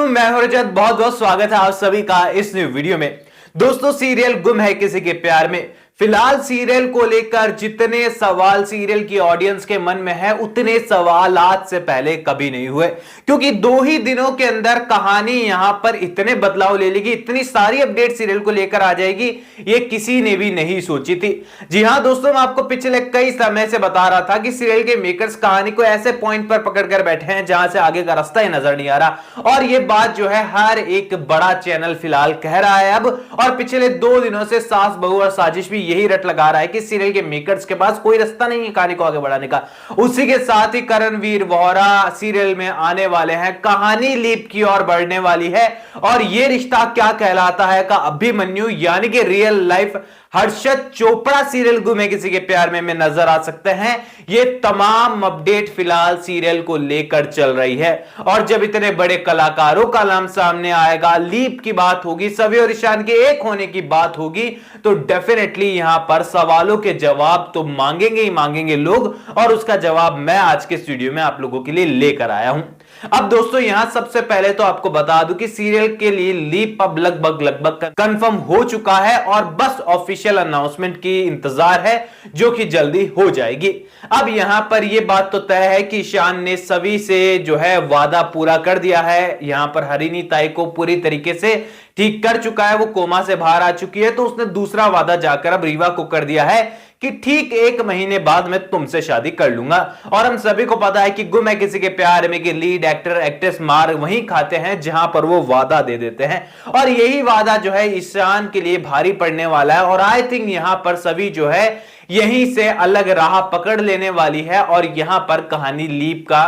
वालेकुम, मैं हूं रजत। बहुत बहुत स्वागत है आप सभी का इस न्यू वीडियो में। दोस्तों, सीरियल गुम है किसी के प्यार में, फिलहाल सीरियल को लेकर जितने सवाल सीरियल की ऑडियंस के मन में है उतने सवाल आज से पहले कभी नहीं हुए, क्योंकि 2 ही दिनों के अंदर कहानी यहां पर इतने बदलाव ले लेगी, इतनी सारी अपडेट सीरियल को लेकर आ जाएगी, ये किसी ने भी नहीं सोची थी। जी हां दोस्तों, मैं आपको पिछले कई समय से बता रहा था कि सीरियल के मेकर्स कहानी को ऐसे पॉइंट पर पकड़कर बैठे हैं जहां से आगे का रास्ता ही नजर नहीं आ रहा, और ये बात जो है हर एक बड़ा चैनल फिलहाल कह रहा है अब। और पिछले 2 दिनों से सास बहू और साजिश भी यही रट लगा रहा है कि सीरियल के मेकर्स के पास कोई रास्ता नहीं है कहानी को आगे बढ़ाने का। उसी के साथ ही करणवीर वोहरा सीरियल में आने वाले हैं, कहानी लीप की ओर बढ़ने वाली है, और यह रिश्ता क्या कहलाता है का अभिमन्यु यानी कि real life Harshad Chopra serial गुम है किसी के प्यार में नजर आ सकते हैं। ये तमाम अपडेट फिलहाल सीरियल को लेकर चल रही है, और जब इतने बड़े कलाकारों का नाम सामने आएगा, लीप की बात होगी, सभी और ईशान के एक होने की बात होगी, तो डेफिनेटली यहां पर सवालों के जवाब तो मांगेंगे ही मांगेंगे लोग, और उसका जवाब मैं आज के स्टूडियो में आप लोगों के लिए लेकर आया हूं। अब दोस्तों, यहां सबसे पहले तो आपको बता दूं कि सीरियल के लिए लीप अब लगभग कंफर्म हो चुका है, और बस ऑफिशियल अनाउंसमेंट की इंतजार है जो कि जल्दी हो जाएगी। अब यहां पर यह बात तो तय है कि ईशान ने सभी से जो है वादा पूरा कर दिया है। यहां पर हरिणी ताई को पूरी तरीके से ठीक कर चुका है, वो कोमा से बाहर आ चुकी है, तो उसने दूसरा वादा जाकर अब रीवा को कर दिया है कि ठीक 1 महीने बाद मैं तुमसे शादी कर लूंगा। और हम सभी को पता है कि गुम है किसी के प्यार में कि लीड एक्टर एक्ट्रेस मार वहीं खाते हैं जहां पर वो वादा दे देते हैं, और यही वादा जो है ईशान के लिए भारी पड़ने वाला है। और आई थिंक यहां पर सभी जो है यहीं से अलग राह पकड़ लेने वाली है, और यहां पर कहानी लीप का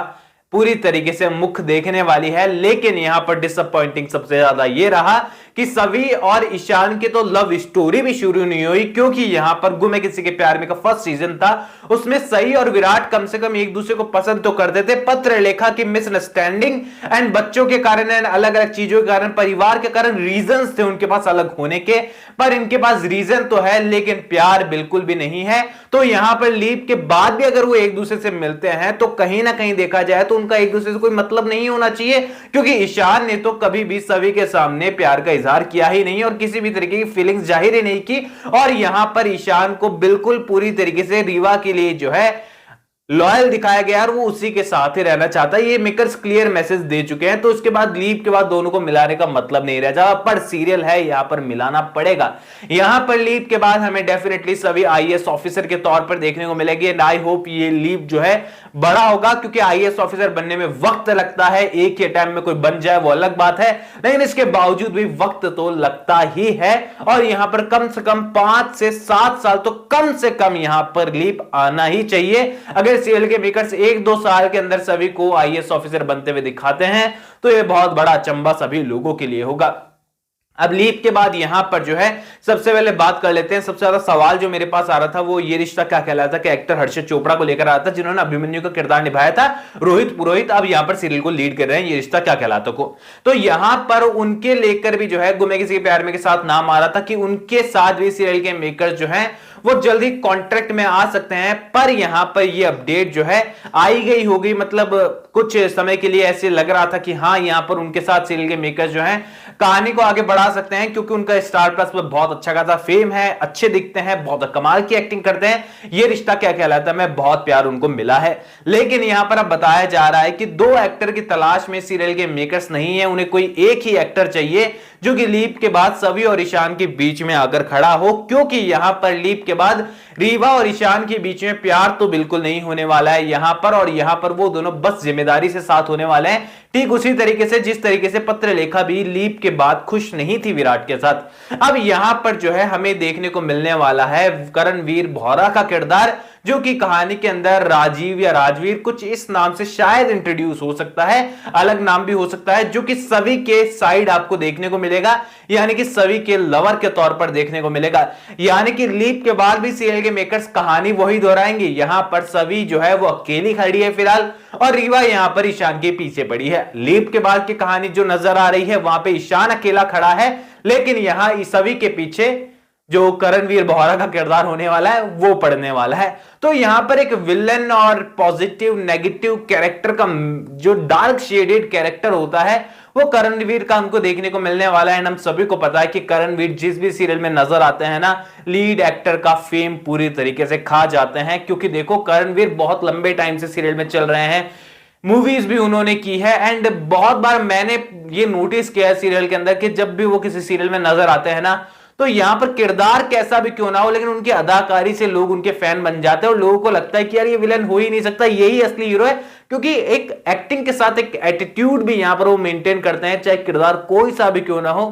पूरी तरीके से मुख देखने वाली है। लेकिन यहां पर डिसअपॉइंटिंग सबसे ज्यादा यह रहा कि सभी और ईशान की तो लव स्टोरी भी शुरू नहीं हुई, क्योंकि यहां पर गुम है किसी के प्यार में का फर्स्ट सीजन था, उसमें सही और विराट कम से कम एक दूसरे को पसंद तो करते थे। पत्र लेखा की मिसअंडरस्टैंडिंग एंड बच्चों के कारण एंड अलग अलग चीजों के कारण, परिवार के कारण रीजंस थे उनके पास अलग होने के, पर इनके पास रीजन तो है लेकिन प्यार बिल्कुल भी नहीं है। तो यहां पर लीप के बाद भी अगर वो एक दूसरे से मिलते हैं तो कहीं ना कहीं देखा जाए तो उनका एक दूसरे से कोई मतलब नहीं होना चाहिए, क्योंकि ईशान ने तो कभी भी सभी के सामने प्यार का इजहार किया ही नहीं और किसी भी तरीके की फीलिंग्स जाहिर ही नहीं की। और यहां पर ईशान को बिल्कुल पूरी तरीके से रीवा के लिए जो है लॉयल दिखाया गया और वो उसी के साथ ही रहना चाहता है, ये मेकर्स क्लियर मैसेज दे चुके हैं। तो उसके बाद लीप के बाद दोनों को मिलाने का मतलब नहीं रह जाएगा, पर सीरियल है यहां पर मिलाना पड़ेगा। यहां पर लीप के बाद हमें डेफिनेटली सभी आईएएस ऑफिसर के तौर पर देखने को मिलेगी, एंड आई होप ये लीप जो है बड़ा होगा, क्योंकि आईएएस ऑफिसर बनने में वक्त लगता है। एक ही टाइम में कोई बन जाए वो अलग बात है, लेकिन इसके बावजूद भी वक्त तो लगता ही है। और यहां पर कम से कम 5 से 7 साल तो कम से कम यहां पर लीप आना ही चाहिए। अगर सीरियल के मेकर्स 1-2 साल के अंदर सभी को आईएएस ऑफिसर बनते हुए दिखाते हैं तो यह बहुत बड़ा अचंभा सभी लोगों के लिए होगा। अब लीप के बाद यहां पर जो है सबसे पहले बात कर लेते हैं, सबसे ज्यादा सवाल जो मेरे पास आ रहा था वो ये रिश्ता क्या कहलाता था कि एक्टर हर्षद चोपड़ा को लेकर आ रहा था, जिन्होंने अभिमन्यु का किरदार निभाया था, रोहित पुरोहित अब यहां पर सीरियल को लीड कर रहे हैं, ये रिश्ता क्या कहलाता को। तो यहां पर उनके लेकर भी जो है गुम है किसी के प्यार में के साथ नाम आ रहा था कि उनके साथ भी सीरियल के मेकर्स जो है वो जल्दी कॉन्ट्रैक्ट में आ सकते हैं। पर यहां पर ये अपडेट जो है आई गई होगी, मतलब कुछ समय के लिए ऐसे लग रहा था कि हाँ यहां पर उनके साथ सीरियल के मेकर्स जो हैं कहानी को आगे बढ़ा सकते हैं, क्योंकि उनका स्टार प्लस पर बहुत अच्छा खासा फेम है, अच्छे दिखते हैं, बहुत कमाल की एक्टिंग करते हैं। ये रिश्ता क्या कहलाता है में बहुत प्यार उनको मिला है। लेकिन यहां पर अब बताया जा रहा है कि 2 एक्टर की तलाश में सीरियल के मेकर्स नहीं है, उन्हें कोई एक ही एक्टर चाहिए जो कि लीप के बाद सभी और ईशान के बीच में आकर खड़ा हो, क्योंकि यहां पर लीप के बाद रीवा और ईशान के बीच में प्यार तो बिल्कुल नहीं होने वाला है यहां पर, और यहां पर वो दोनों बस जिम्मेदारी से साथ होने वाले हैं, ठीक उसी तरीके से जिस तरीके से पत्रलेखा भी लीप के बाद खुश नहीं थी विराट के साथ। अब यहां पर जो है हमें देखने को मिलने वाला है करणवीर वोहरा का किरदार, जो कि कहानी के अंदर राजीव या राजवीर कुछ इस नाम से शायद इंट्रोड्यूस हो सकता है, अलग नाम भी हो सकता है, जो कि सभी के साइड आपको देखने को मिलेगा, यानी कि सभी के लवर के तौर पर देखने को मिलेगा। यानी कि लीप के बाद भी सीरियल के मेकर्स कहानी वही दोहराएंगे, यहां पर सभी जो है वो अकेली खड़ी है फिलहाल, और रीवा यहां पर ईशान के पीछे पड़ी है। लीप के बाद की कहानी जो नजर आ रही है वहां पे ईशान अकेला खड़ा है, लेकिन यहां सभी के पीछे जो करणवीर बोहरा का किरदार होने वाला है वो पढ़ने वाला है। तो यहां पर एक विलन और पॉजिटिव नेगेटिव कैरेक्टर का जो डार्क शेडेड कैरेक्टर होता है वो करणवीर का हमको देखने को मिलने वाला है। एंड हम सभी को पता है कि करणवीर जिस भी सीरियल में नजर आते हैं ना, लीड एक्टर का फेम पूरी तरीके से खा जाते हैं, क्योंकि देखो करणवीर बहुत लंबे टाइम से सीरियल में चल रहे हैं, मूवीज भी उन्होंने की है। एंड बहुत बार मैंने ये नोटिस किया है सीरियल के अंदर कि जब भी वो किसी सीरियल में नजर आते हैं ना, तो यहां पर किरदार कैसा भी क्यों ना हो, लेकिन उनकी अदाकारी से लोग उनके फैन बन जाते हैं और लोगों को लगता है कि यार ये विलन हो ही नहीं सकता, यही असली हीरो है, क्योंकि एक एक्टिंग के साथ एक एटीट्यूड भी यहां पर वो मेंटेन करते हैं, चाहे किरदार कोई सा भी क्यों ना हो।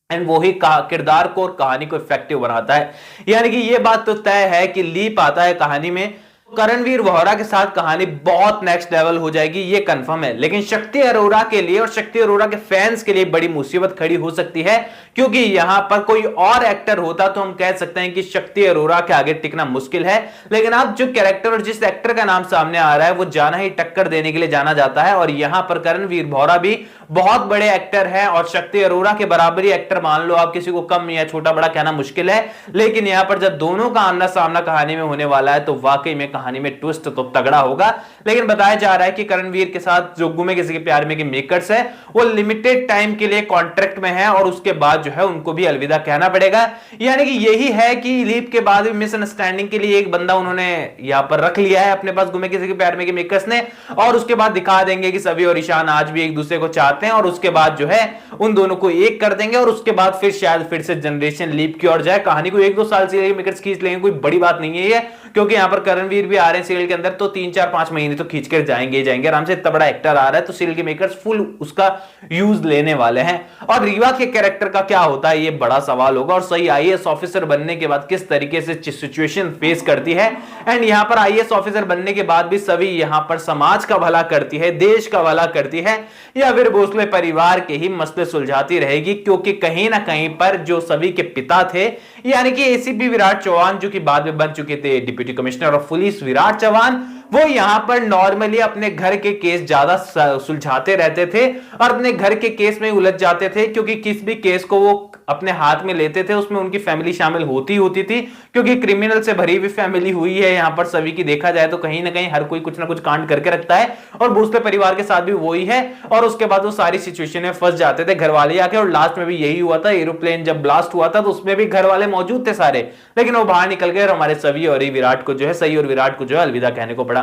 एंड वो ही किरदार को और कहानी को इफेक्टिव बनाता है। यानी कि ये बात तो तय है कि लीप आता है कहानी में, करणवीर बोहरा के साथ कहानी बहुत नेक्स्ट लेवल हो जाएगी, ये कंफर्म है। लेकिन शक्ति अरोरा के लिए और शक्ति अरोरा के फैंस के लिए बड़ी मुसीबत खड़ी हो सकती है, क्योंकि यहां पर कोई और एक्टर होता तो हम कह सकते हैं कि शक्ति अरोरा के आगे टिकना मुश्किल है। लेकिन अब जो कैरेक्टर और जिस एक्टर का नाम सामने आ रहा है वो जाना ही टक्कर देने के लिए जाना जाता है, और यहां पर करणवीर बोहरा भी बहुत बड़े एक्टर है और शक्ति अरोरा के बराबरी एक्टर मान लो आप, किसी को कम या छोटा बड़ा कहना मुश्किल है। लेकिन यहां पर जब दोनों का आमना सामना कहानी में होने वाला है तो वाकई में कहानी में ट्विस्ट तो तगड़ा होगा। लेकिन बताया जा रहा है कि करणवीर के साथ जो गुमे किसी के प्यार में के मेकर्स है वो लिमिटेड टाइम के लिए कॉन्ट्रैक्ट में है और उसके बाद जो है उनको भी अलविदा कहना पड़ेगा। यानी कि यही है कि लीप के बाद भी मिसअंडरस्टैंडिंग के लिए एक बंदा उन्होंने यहां पर रख लिया है अपने पास गुमे किसी के प्यार में के मेकर्स ने, और उसके बाद दिखा देंगे कि सभी और ईशान आज भी एक दूसरे को चाहते हैं और उसके बाद जो है उन दोनों को एक कर देंगे और उसके बाद फिर शायद फिर से जनरेशन लीप की ओर जाए। कहानी को 1-2 साल से मेकर्स खींच लेंगे, कोई बड़ी बात नहीं है ये, क्योंकि यहां पर करणवीर भी आ रहे हैं सीरियल के अंदर, तो 3-4-5 महीने तो खींच कर जाएंगे आराम से। इतना बड़ा एक्टर आ रहा है तो सीरियल के मेकर्स फुल उसका यूज लेने वाले हैं। और रीवा के कैरेक्टर का क्या होता है ये बड़ा सवाल होगा, और सही आईएएस ऑफिसर बनने के बाद किस तरीके से सिचुएशन फेस करती है। एंड यहां पर आईएएस ऑफिसर बनने के बाद भी सभी यहां पर समाज का भला करती है, देश का भला करती है, या फिर भोसले परिवार के ही मसले सुलझाती रहेगी, क्योंकि कहीं ना कहीं पर जो सभी के पिता थे यानी कि एसीपी विराट चौहान, जो कि बाद में बन चुके थे deputy commissioner of police Virat Chauhan, वो यहां पर नॉर्मली अपने घर के केस ज्यादा सुलझाते रहते थे और अपने घर के केस में उलझ जाते थे, क्योंकि किस भी केस को वो अपने हाथ में लेते थे उसमें उनकी फैमिली शामिल होती थी, क्योंकि क्रिमिनल से भरी हुई फैमिली हुई है यहां पर सभी की। देखा जाए तो कहीं ना कहीं हर कोई कुछ ना कुछ कांड करके रखता है, और भोसले परिवार के साथ भी वही है। और उसके बाद वो सारी सिचुएशन में फंस जाते थे घर वाले आके, और लास्ट में भी यही हुआ था। एरोप्लेन जब ब्लास्ट हुआ था तो उसमें भी घर वाले मौजूद थे सारे, लेकिन वो बाहर निकल गए और हमारे सभी और विराट को जो है सही और विराट को जो है अलविदा कहने को पड़ा।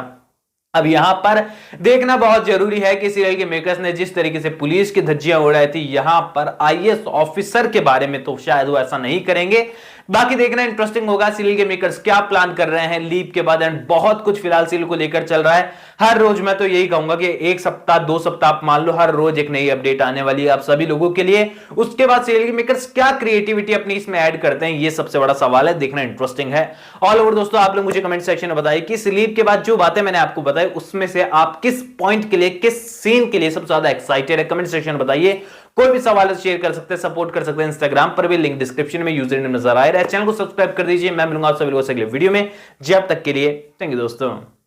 अब यहां पर देखना बहुत जरूरी है कि सीरियल के मेकर्स ने जिस तरीके से पुलिस की धज्जियां उड़ाई थी, यहां पर आईएएस ऑफिसर के बारे में तो शायद वो ऐसा नहीं करेंगे। बाकी देखना इंटरेस्टिंग होगा सीरियल के मेकर्स क्या प्लान कर रहे हैं लीप के बाद। एंड बहुत कुछ फिलहाल सीरियल को लेकर चल रहा है। हर रोज मैं तो यही कहूंगा कि 1 सप्ताह 2 सप्ताह आप मान लो, हर रोज एक नई अपडेट आने वाली है आप सभी लोगों के लिए। उसके बाद सीरियल के मेकर्स क्या क्रिएटिविटी अपनी इसमें ऐड करते हैं, ये सबसे बड़ा सवाल है, देखना इंटरेस्टिंग है। ऑल ओवर दोस्तों आप लोग मुझे कमेंट सेक्शन में बताइए कि लीप के बाद जो बातें मैंने आपको बताई उसमें से आप किस पॉइंट के लिए, किस सीन के लिए सबसे ज्यादा एक्साइटेड है, कमेंट सेक्शन में बताइए। कोई भी सवाल शेयर कर सकते हैं, सपोर्ट कर सकते हैं, इंस्टाग्राम पर भी लिंक डिस्क्रिप्शन में यूजर नेम नजर आ रहा है। चैनल को सब्सक्राइब कर दीजिए। मैं मिलूंगा आप सभी लोगों से अगले वीडियो में। जब तक के लिए थैंक यू दोस्तों।